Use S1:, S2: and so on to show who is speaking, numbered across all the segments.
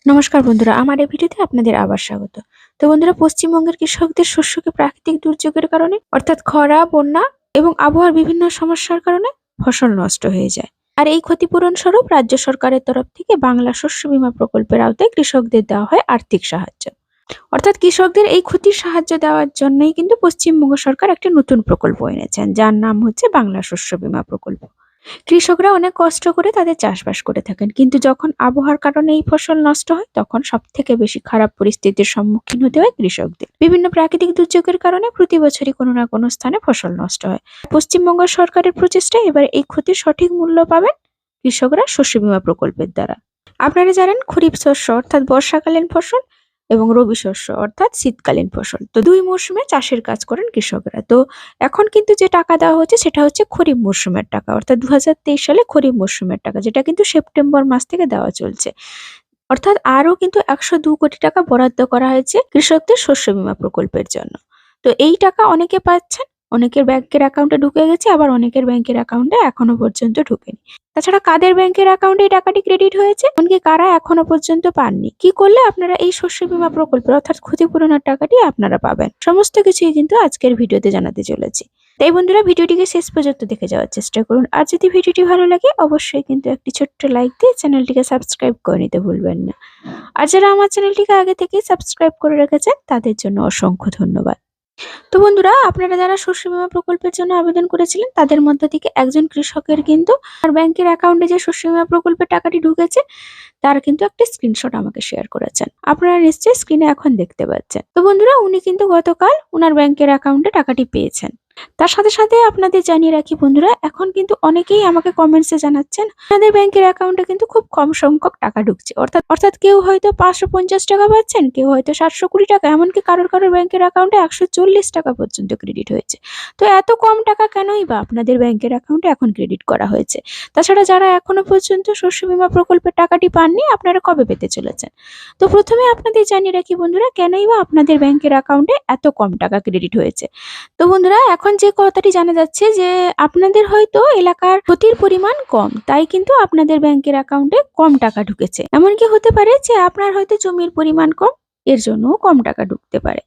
S1: নমস্কার বন্ধুরা, আমার এই ভিডিওতে আপনাদের আবার স্বাগত। তো বন্ধুরা, পশ্চিমবঙ্গের কৃষকদের শস্যকে প্রাকৃতিক দুর্যোগের কারণে অর্থাৎ খরা, বন্যা এবং আবহাওয়ার বিভিন্ন সমস্যার কারণে ফসল নষ্ট হয়ে যায়। আর এই ক্ষতিপূরণ স্বরূপ রাজ্য সরকারের তরফ থেকে বাংলা শস্য বীমা প্রকল্পের আওতায় কৃষকদের দেওয়া হয় আর্থিক সাহায্য। অর্থাৎ কৃষকদের এই ক্ষতির সাহায্য দেওয়ার জন্যই কিন্তু পশ্চিমবঙ্গ সরকার একটি নতুন প্রকল্প এনেছেন, যার নাম হচ্ছে বাংলা শস্য বীমা প্রকল্প। কৃষকরা অনেক কষ্ট করে তাদের চাষবাস করে থাকেন, কিন্তু যখন আবহাওয়ার কারণে এই ফসল নষ্ট হয় তখন সব থেকে বেশি খারাপ পরিস্থিতির সম্মুখীন হতে হয় কৃষকদের। বিভিন্ন প্রাকৃতিক দুর্যোগের কারণে প্রতি বছরই কোনো না কোনো স্থানে ফসল নষ্ট হয়। পশ্চিমবঙ্গ সরকারের প্রচেষ্টায় এবার এই ক্ষতির সঠিক মূল্য পাবেন কৃষকরা শস্য বীমা প্রকল্পের দ্বারা। আপনারা জানেন, খরিফ শস্য অর্থাৎ বর্ষাকালীন ফসল এবং রবি শস্য অর্থাৎ শীতকালীন ফসল, তো দুই মরশুমে চাষের কাজ করেন কৃষকরা। তো এখন কিন্তু যে টাকা দেওয়া হচ্ছে সেটা হচ্ছে খরিফ মরশুমের টাকা, অর্থাৎ 2023 সালে খরিফ মরশুমের টাকা, যেটা কিন্তু সেপ্টেম্বর মাস থেকে দেওয়া চলছে। অর্থাৎ আরো কিন্তু 102 কোটি টাকা বরাদ্দ করা হয়েছে কৃষকদের শস্য বীমা প্রকল্পের জন্য। তো এই টাকা অনেকে পাচ্ছেন, অনেকের ব্যাংকের অ্যাকাউন্টে ঢুকে গেছে, আবার অনেকের ব্যাংকের অ্যাকাউন্টে এখনো পর্যন্ত ঢুকেনি। তাছাড়া কাদের ব্যাংকের অ্যাকাউন্টে এই টাকাটি ক্রেডিট হয়েছে, এমনকি কারা এখনো পর্যন্ত পাননি, কি করলে আপনারা এই শস্য বীমা প্রকল্পের অর্থাৎ ক্ষতিপূরণের টাকাটি আপনারা পাবেন, সমস্ত কিছুই কিন্তু আজকের ভিডিওতে জানাতে চলেছি। তাই বন্ধুরা, ভিডিওটিকে শেষ পর্যন্ত দেখে যাওয়ার চেষ্টা করুন। আর যদি ভিডিওটি ভালো লাগে অবশ্যই কিন্তু একটি ছোট্ট লাইক দিয়ে চ্যানেলটিকে সাবস্ক্রাইব করে নিতে ভুলবেন না। আর যারা আমার চ্যানেলটিকে আগে থেকেই সাবস্ক্রাইব করে রেখেছেন তাদের জন্য অসংখ্য ধন্যবাদ। তো বন্ধুরা, আপনারা যারা শস্য বীমা প্রকল্পের জন্য আবেদন করেছিলেন তাদের মধ্য থেকে একজন কৃষকের কিন্তু আর ব্যাংকের অ্যাকাউন্টে যে শস্য বীমা প্রকল্পের টাকাটি ঢুকেছে তার কিন্তু একটা স্ক্রিনশট আমাকে শেয়ার করেছেন। আপনারা নিশ্চয়ই স্ক্রিনে এখন দেখতে পাচ্ছেন। তো বন্ধুরা, উনি কিন্তু গতকাল উনার ব্যাংকের অ্যাকাউন্টে টাকাটি পেয়েছেন। তার সাথে সাথে আপনাদের জানিয়ে রাখি বন্ধুরা, এখন কিন্তু অনেকেই আমাকে কমেন্টসে জানাচ্ছেন আপনাদের ব্যাংকের অ্যাকাউন্টে কিন্তু খুব কম সংখ্যক টাকা ঢুকছে। অর্থাৎ কেউ হয়তো 550 টাকা পাচ্ছেন, কেউ হয়তো 720 টাকা, এমনকি কারোর ব্যাংকের অ্যাকাউন্টে 140 টাকা পর্যন্ত ক্রেডিট হয়েছে। তো এত কম টাকা কেনই বা আপনাদের ব্যাংকের অ্যাকাউন্টে এখন ক্রেডিট করা হয়েছে? তাছাড়া যারা এখনো পর্যন্ত শস্য বীমা প্রকল্পের টাকাটি পাননি, আপনারা কবে পেতে চলেছেন? তো প্রথমে আপনাদের জানিয়ে রাখি বন্ধুরা, কেনই বা আপনাদের ব্যাংকের অ্যাকাউন্টে এত কম টাকা ক্রেডিট হয়েছে। তো বন্ধুরা, এখন যে কথাটি জানা যাচ্ছে যে আপনাদের হয়তো এলাকার ক্ষতির পরিমাণ কম, তাই কিন্তু আপনাদের ব্যাংকের অ্যাকাউন্টে কম টাকা ঢুকেছে। এমনকি হতে পারে যে আপনার হয়তো জমির পরিমাণ কম, এর জন্য কম টাকা ঢুকতে পারে।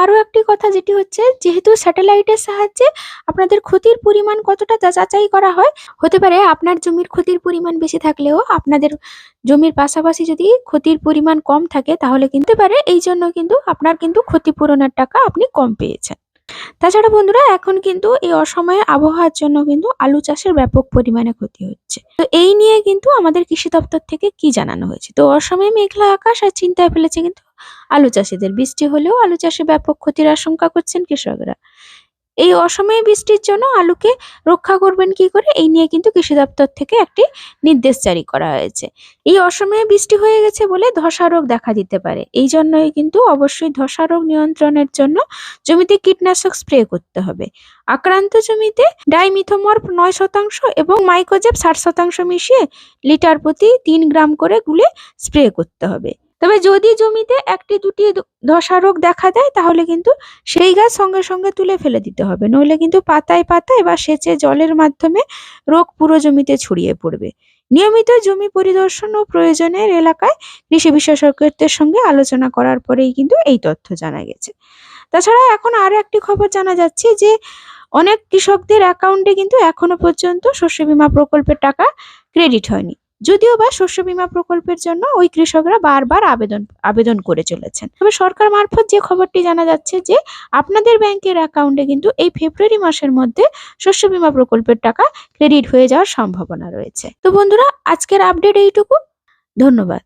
S1: আরো একটি কথা যেটি হচ্ছে, যেহেতু স্যাটেলাইটের সাহায্যে আপনাদের ক্ষতির পরিমাণ কতটা যাচাই করা হয়, হতে পারে আপনার জমির ক্ষতির পরিমাণ বেশি থাকলেও আপনাদের জমির পাশাপাশি যদি ক্ষতির পরিমাণ কম থাকে তাহলে কিন্তু পারে, এই জন্য কিন্তু আপনার কিন্তু ক্ষতিপূরণের টাকা আপনি কম পেয়েছেন। তাছাড়া বন্ধুরা, এখন কিন্তু এই অসময়ে আবহাওয়ার জন্য কিন্তু আলু চাষের ব্যাপক পরিমাণে ক্ষতি হচ্ছে। তো এই নিয়ে কিন্তু আমাদের কৃষি দপ্তর থেকে কি জানানো হয়েছে, তো অসময়ে মেঘলা আকাশ আর চিন্তায় ফেলেছে কিন্তু আলু চাষিদের। বৃষ্টি হলেও আলু চাষে ব্যাপক ক্ষতির আশঙ্কা করছেন কৃষকরা। এই অসময়ে বৃষ্টির জন্য আলুকে রক্ষা করবেন কি করে, এই নিয়ে কিন্তু কৃষি দপ্তর থেকে একটি নির্দেশ জারি করা হয়েছে। এই অসময়ে বৃষ্টি হয়ে গেছে বলে ধসা রোগ দেখা দিতে পারে, এই জন্যই কিন্তু অবশ্যই ধসা রোগ নিয়ন্ত্রণের জন্য জমিতে কীটনাশক স্প্রে করতে হবে। আক্রান্ত জমিতে ডাইমিথোমর্ফ 9% এবং মাইকোজেব 60% মিশিয়ে লিটার প্রতি 3 গ্রাম করে গুলে স্প্রে করতে হবে। তবে যদি জমিতে একটি দুটি ধসা রোগ দেখা দেয় তাহলে কিন্তু সেই গাছ সঙ্গে সঙ্গে তুলে ফেলে দিতে হবে, নইলে কিন্তু পাতায় পাতায় বা সেচে জলের মাধ্যমে রোগ পুরো জমিতে ছড়িয়ে পড়বে। নিয়মিত জমি পরিদর্শন ও প্রয়োজনের এলাকায় কৃষি বিশেষজ্ঞদের সঙ্গে আলোচনা করার পরেই কিন্তু এই তথ্য জানা গেছে। তাছাড়া এখন আরো একটি খবর জানা যাচ্ছে যে অনেক কৃষকদের অ্যাকাউন্টে কিন্তু এখনো পর্যন্ত শস্য বীমা প্রকল্পের টাকা ক্রেডিট হয়নি, যদিও বা শস্য বীমা প্রকল্পের জন্য ওই কৃষকরা বারবার আবেদন করে চলেছেন। তবে সরকার মারফত যে খবরটি জানা যাচ্ছে যে আপনাদের ব্যাংকের অ্যাকাউন্টে কিন্তু এই ফেব্রুয়ারি মাসের মধ্যে শস্য বীমা প্রকল্পের টাকা ক্রেডিট হয়ে যাওয়ার সম্ভাবনা রয়েছে। তো বন্ধুরা, আজকের আপডেট এইটুকু। ধন্যবাদ।